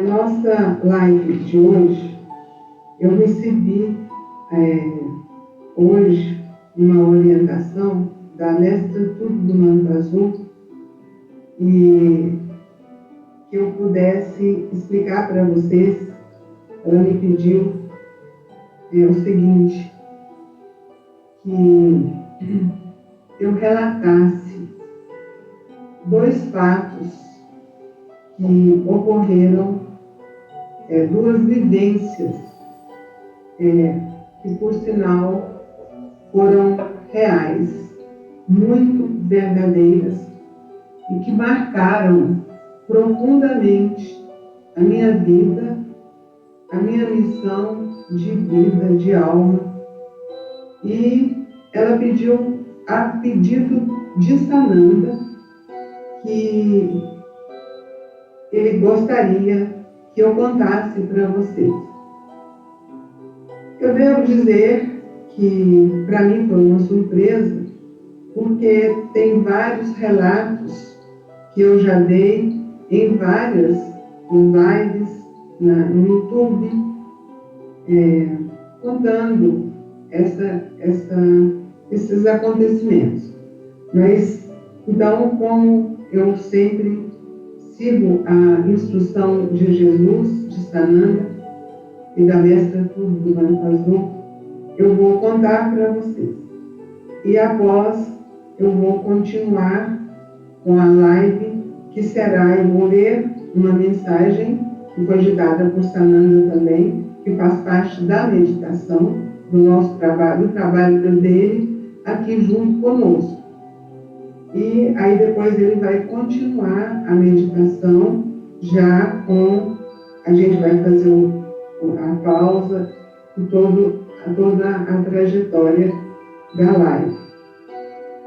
nossa live de hoje, eu recebi hoje uma orientação da mestra Tudo do Manto Azul e que eu pudesse explicar para vocês. Ela me pediu o seguinte, que eu relatasse 2 fatos que ocorreram, 2 vivências, que por sinal foram reais, muito verdadeiras e que marcaram profundamente a minha vida, a minha missão de vida, de alma. E ela pediu, a pedido de Sananda, que ele gostaria que eu contasse para vocês. Eu devo dizer que para mim foi uma surpresa, porque tem vários relatos que eu já dei em várias lives no YouTube, contando esses acontecimentos. Mas, então, como eu sempre sigo a instrução de Jesus, de Sananda e da mestra Tudo do Manto Azul, eu vou contar para vocês. E após, eu vou continuar com a live, que será, eu vou ler uma mensagem que foi ditada por Sananda também, que faz parte da meditação, do nosso trabalho, do trabalho dele aqui junto conosco. E aí depois ele vai continuar a meditação, já com, a gente vai fazer a pausa e toda a trajetória da live.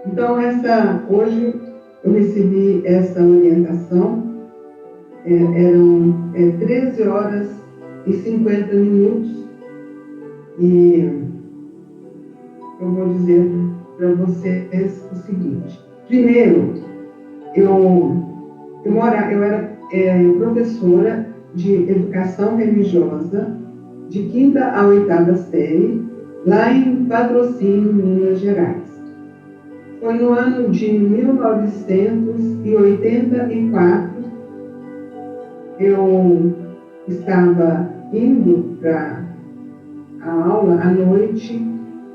Então, hoje eu recebi essa orientação, eram 13 horas e 50 minutos, e eu vou dizer para vocês o seguinte. Primeiro, eu era professora de educação religiosa de 5ª a 8ª série, lá em Patrocínio, Minas Gerais. Foi no ano de 1984, eu estava indo para a aula à noite,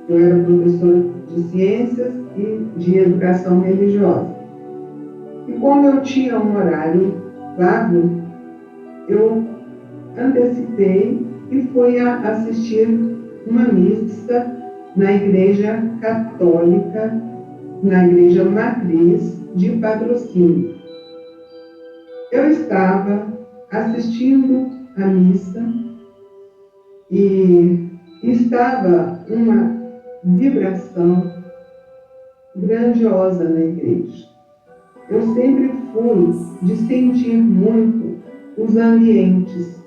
eu era professora de ciências e de educação religiosa. E como eu tinha um horário vago, eu antecipei e fui assistir uma missa na Igreja Católica, na Igreja Matriz de Patrocínio. Eu estava assistindo a missa e estava uma vibração grandiosa na igreja. Eu sempre fui de sentir muito os ambientes.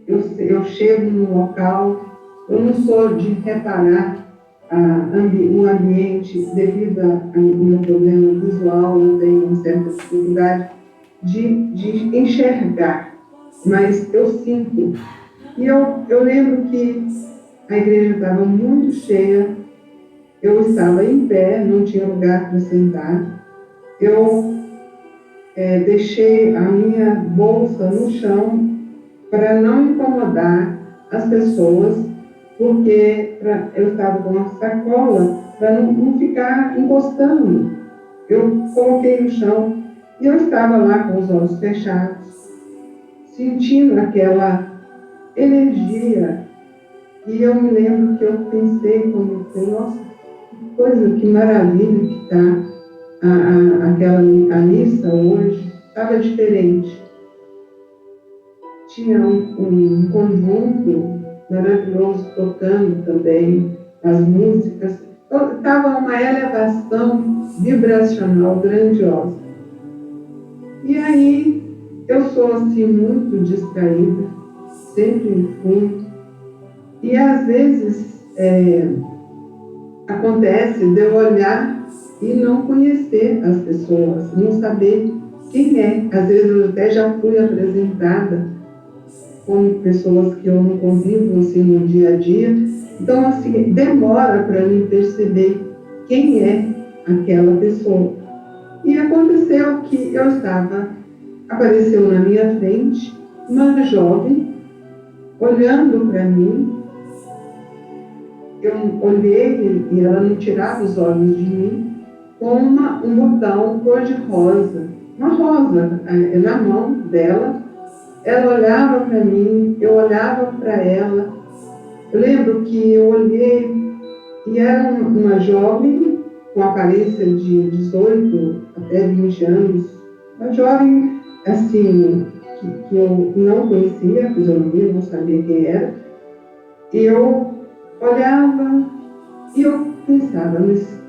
Eu chego no local, eu não sou de reparar o ambiente devido ao meu problema visual, eu tenho uma certa dificuldade de enxergar, mas eu sinto. E eu lembro que a igreja estava muito cheia, eu estava em pé, não tinha lugar para sentar, eu deixei a minha bolsa no chão para não incomodar as pessoas, porque eu estava com uma sacola para não ficar encostando. Eu coloquei no chão e eu estava lá com os olhos fechados, sentindo aquela energia. E eu me lembro que eu pensei, nossa, que coisa, que maravilha que está a missa hoje, estava diferente. Tinha um conjunto maravilhoso tocando também as músicas. Estava uma elevação vibracional grandiosa. E aí, eu sou assim muito distraída, sempre fui. E às vezes acontece de eu olhar e não conhecer as pessoas, não saber quem é. Às vezes eu até já fui apresentada com pessoas que eu não convivo assim no dia a dia. Então, assim, demora para mim perceber quem é aquela pessoa. E aconteceu que apareceu na minha frente uma jovem olhando para mim. Eu olhei e ela não tirava os olhos de mim, com um botão cor-de-rosa, uma rosa na mão dela. Ela olhava para mim, eu olhava para ela. Eu lembro que eu olhei e era uma jovem com aparência de 18 até 20 anos, uma jovem assim, que eu não conhecia a fisionomia, não sabia quem era. E eu olhava e eu pensava, mas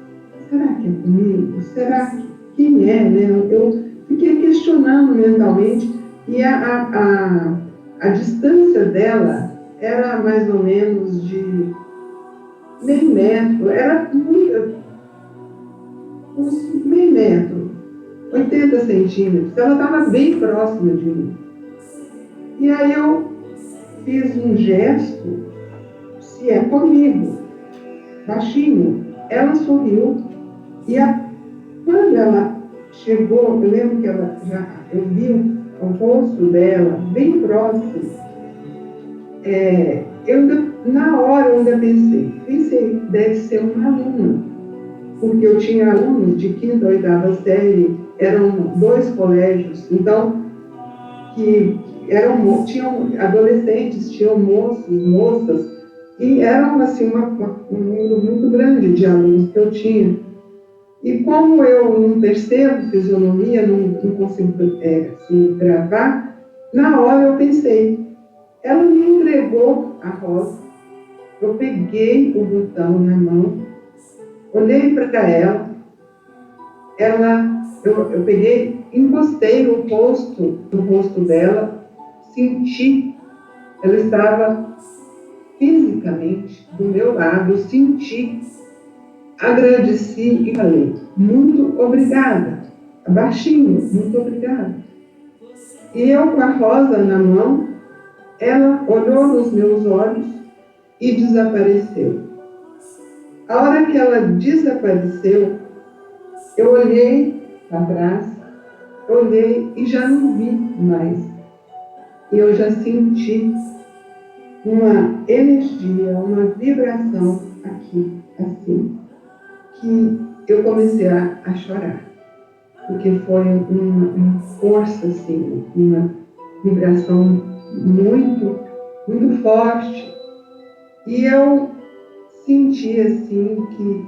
será que é comigo? Será que quem é, né? Eu fiquei questionando mentalmente e a distância dela era mais ou menos de meio metro, era muito, uns meio metro, 80 centímetros. Ela estava bem próxima de mim. E aí eu fiz um gesto, se é comigo, baixinho. Ela sorriu e quando ela chegou, eu lembro que eu vi o rosto dela bem próximo. Na hora eu ainda pensei, deve ser uma aluna, porque eu tinha alunos de 5ª ou 8ª série, eram 2 colégios, então, tinham adolescentes, tinham moços, moças, e era assim, um número muito grande de alunos que eu tinha. E como eu não percebo fisionomia, não consigo assim, gravar, na hora eu pensei, ela me entregou a rosa, eu peguei o botão na mão, olhei para ela, eu peguei, encostei no rosto dela, senti, ela estava fisicamente do meu lado, eu senti, agradeci e falei, muito obrigada, baixinho, muito obrigada. E eu com a rosa na mão, ela olhou nos meus olhos e desapareceu. A hora que ela desapareceu, eu olhei para trás, olhei e já não vi mais. E eu já senti uma energia, uma vibração aqui, assim, que eu comecei a chorar. Porque foi uma força, assim, uma vibração muito, muito forte. E eu senti, assim, que